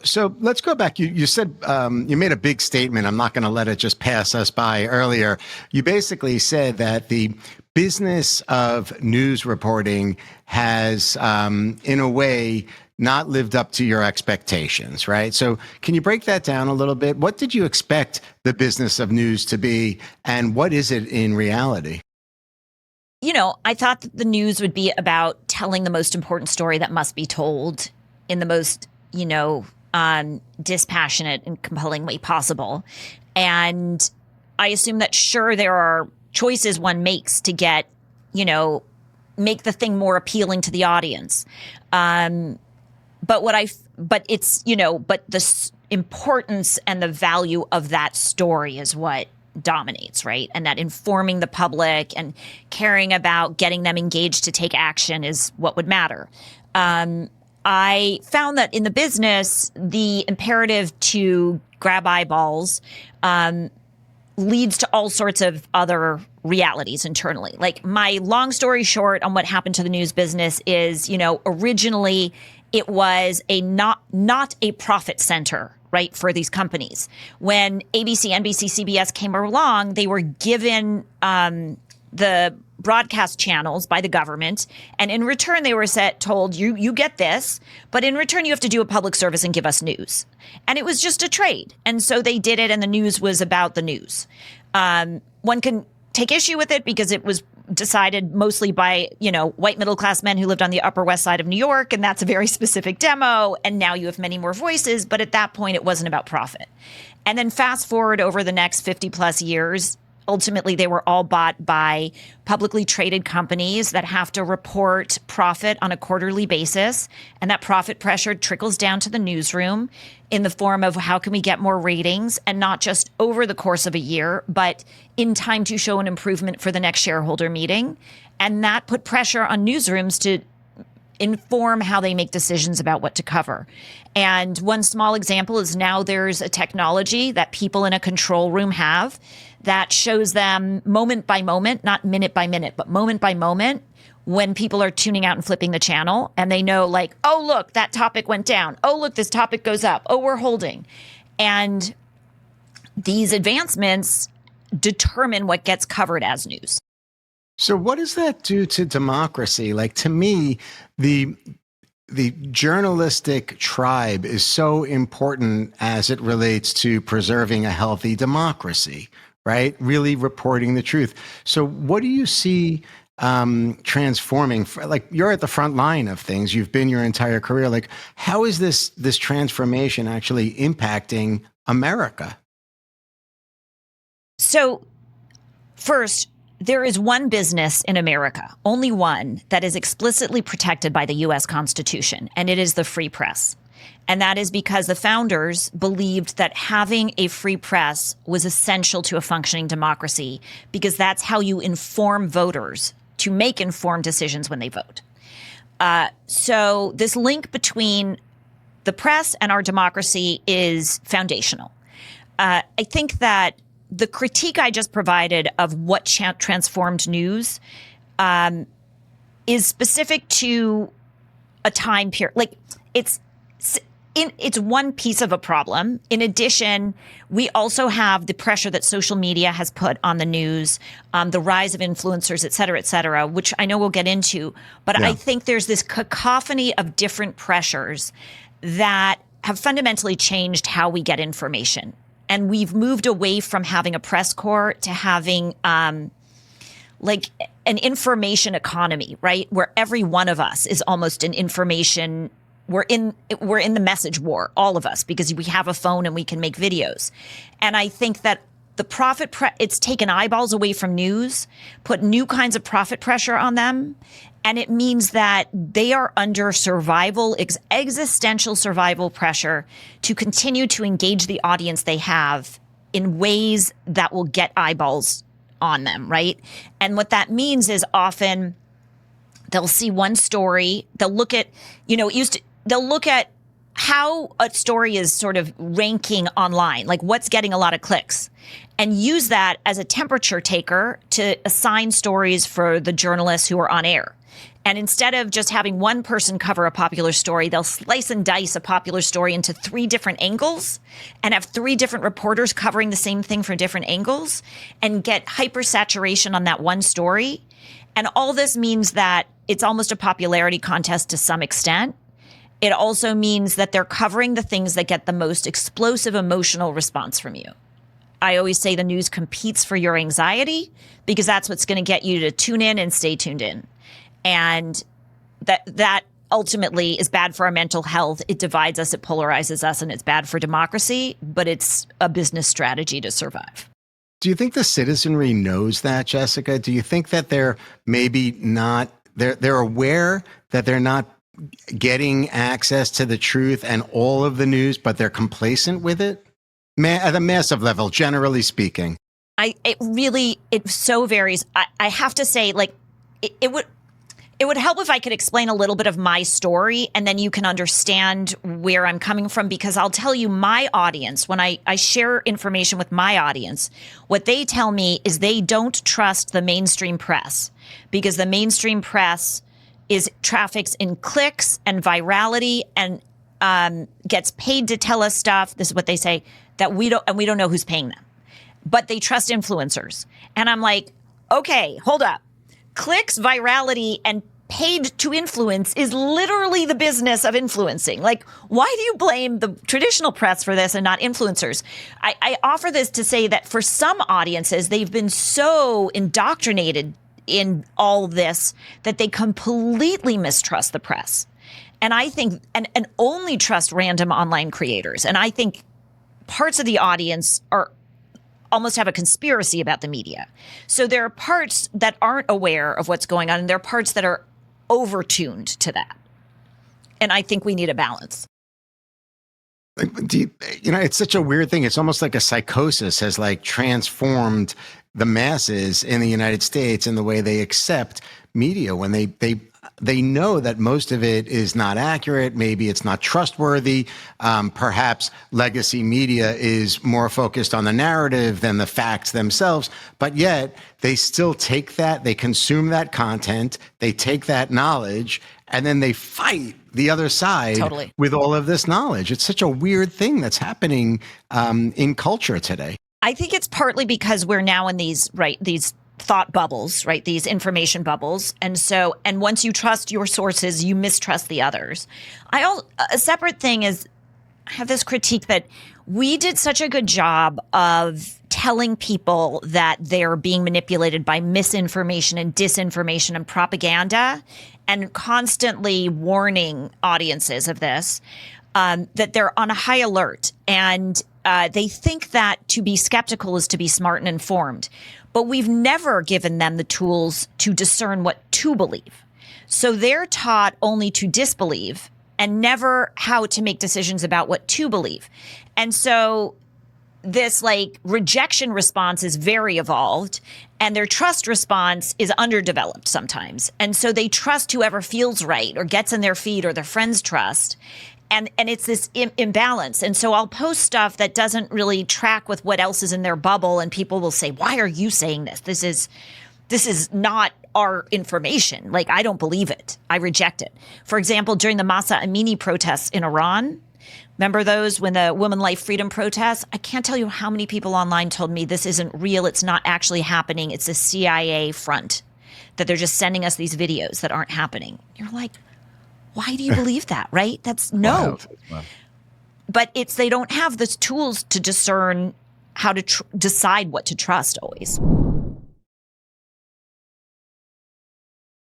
So let's go back. You said you made a big statement. I'm not going to let it just pass us by earlier. You basically said that the business of news reporting has, in a way, not lived up to your expectations, right? So can you break that down a little bit? What did you expect the business of news to be, and what is it in reality? I thought that the news would be about telling the most important story that must be told in the most, dispassionate and compelling way possible. And I assume that, sure, there are choices one makes to get, make the thing more appealing to the audience. But the importance and the value of that story is what dominates, right? And that informing the public and caring about getting them engaged to take action is what would matter. I found that in the business, the imperative to grab eyeballs leads to all sorts of other realities internally. Like, my long story short on what happened to the news business is, originally it was not a profit center, right, for these companies. When ABC, NBC, CBS came along, they were given the broadcast channels by the government, and in return they were told, you get this, but in return you have to do a public service and give us news. And it was just a trade. And so they did it, and the news was about the news. One can take issue with it because it was decided mostly by, white middle-class men who lived on the Upper West Side of New York, and that's a very specific demo, and now you have many more voices, but at that point it wasn't about profit. And then fast forward over the next 50 plus years, ultimately they were all bought by publicly traded companies that have to report profit on a quarterly basis, and that profit pressure trickles down to the newsroom in the form of how can we get more ratings, and not just over the course of a year, but in time to show an improvement for the next shareholder meeting. And that put pressure on newsrooms to inform how they make decisions about what to cover. And one small example is now there's a technology that people in a control room have that shows them moment by moment, not minute by minute, but moment by moment, when people are tuning out and flipping the channel, and they know, like, oh, look, that topic went down. Oh, look, this topic goes up. Oh, we're holding. And these advancements determine what gets covered as news. So what does that do to democracy? Like, to me, the journalistic tribe is so important as it relates to preserving a healthy democracy, right? Really reporting the truth. So what do you see transforming? Like, you're at the front line of things. You've been your entire career. Like, how is this transformation actually impacting America? So first, there is one business in America, only one, that is explicitly protected by the U.S. Constitution, and it is the free press. And that is because the founders believed that having a free press was essential to a functioning democracy, because that's how you inform voters to make informed decisions when they vote. So this link between the press and our democracy is foundational. I think that the critique I just provided of what transformed news is specific to a time period. Like, it's one piece of a problem. In addition, we also have the pressure that social media has put on the news, the rise of influencers, et cetera, which I know we'll get into. But yeah. I think there's this cacophony of different pressures that have fundamentally changed how we get information. And we've moved away from having a press corps to having like an information economy, right? Where every one of us is almost an information. We're in the message war, all of us, because we have a phone and we can make videos. And I think that the it's taken eyeballs away from news, put new kinds of profit pressure on them. And it means that they are under existential survival pressure to continue to engage the audience they have in ways that will get eyeballs on them, right? And what that means is often they'll see one story, they'll look at, they'll look at how a story is sort of ranking online, like what's getting a lot of clicks, and use that as a temperature taker to assign stories for the journalists who are on air. And instead of just having one person cover a popular story, they'll slice and dice a popular story into 3 different angles and have 3 different reporters covering the same thing from different angles and get hypersaturation on that one story. And all this means that it's almost a popularity contest to some extent. It also means that they're covering the things that get the most explosive emotional response from you. I always say the news competes for your anxiety because that's what's going to get you to tune in and stay tuned in. And that ultimately is bad for our mental health. It divides us, it polarizes us, and it's bad for democracy, but it's a business strategy to survive. Do you think the citizenry knows that, Jessica? Do you think that they're maybe not, they're aware that they're not getting access to the truth and all of the news, but they're complacent with it? At a massive level, generally speaking. It so varies. I have to say, like, it would help if I could explain a little bit of my story, and then you can understand where I'm coming from, because I'll tell you, my audience, when I share information with my audience, what they tell me is they don't trust the mainstream press because the mainstream press traffics in clicks and virality and gets paid to tell us stuff. This is what they say, that we don't know who's paying them, but they trust influencers. And I'm like, okay, hold up. Clicks, virality, and paid to influence is literally the business of influencing. Like, why do you blame the traditional press for this and not influencers? I offer this to say that for some audiences, they've been so indoctrinated in all this that they completely mistrust the press. And I think, and only trust random online creators. And I think parts of the audience almost have a conspiracy about the media. So there are parts that aren't aware of what's going on, and there are parts that are overtuned to that. And I think we need a balance. It's such a weird thing. It's almost like a psychosis has like transformed the masses in the United States in the way they accept media when they know that most of it is not accurate. Maybe it's not trustworthy. Perhaps legacy media is more focused on the narrative than the facts themselves. But yet they still take that, they consume that content, they take that knowledge, and then they fight the other side Totally. With all of this knowledge. It's such a weird thing that's happening in culture today. I think it's partly because we're now in these thought bubbles, right? These information bubbles. And once you trust your sources, you mistrust the others. A separate thing is, I have this critique that we did such a good job of telling people that they're being manipulated by misinformation and disinformation and propaganda, and constantly warning audiences of this, that they're on a high alert. And they think that to be skeptical is to be smart and informed. But we've never given them the tools to discern what to believe. So they're taught only to disbelieve and never how to make decisions about what to believe. And so this rejection response is very evolved, and their trust response is underdeveloped sometimes. And so they trust whoever feels right or gets in their feed or their friends trust. And it's this imbalance. And so I'll post stuff that doesn't really track with what else is in their bubble. And people will say, why are you saying this? This is not our information. Like, I don't believe it. I reject it. For example, during the Masa Amini protests in Iran, remember those when the Women Life Freedom protests? I can't tell you how many people online told me this isn't real. It's not actually happening. It's a CIA front, that they're just sending us these videos that aren't happening. You're like, why do you believe that, right? That's no. Wow. But they don't have the tools to discern how to decide what to trust always.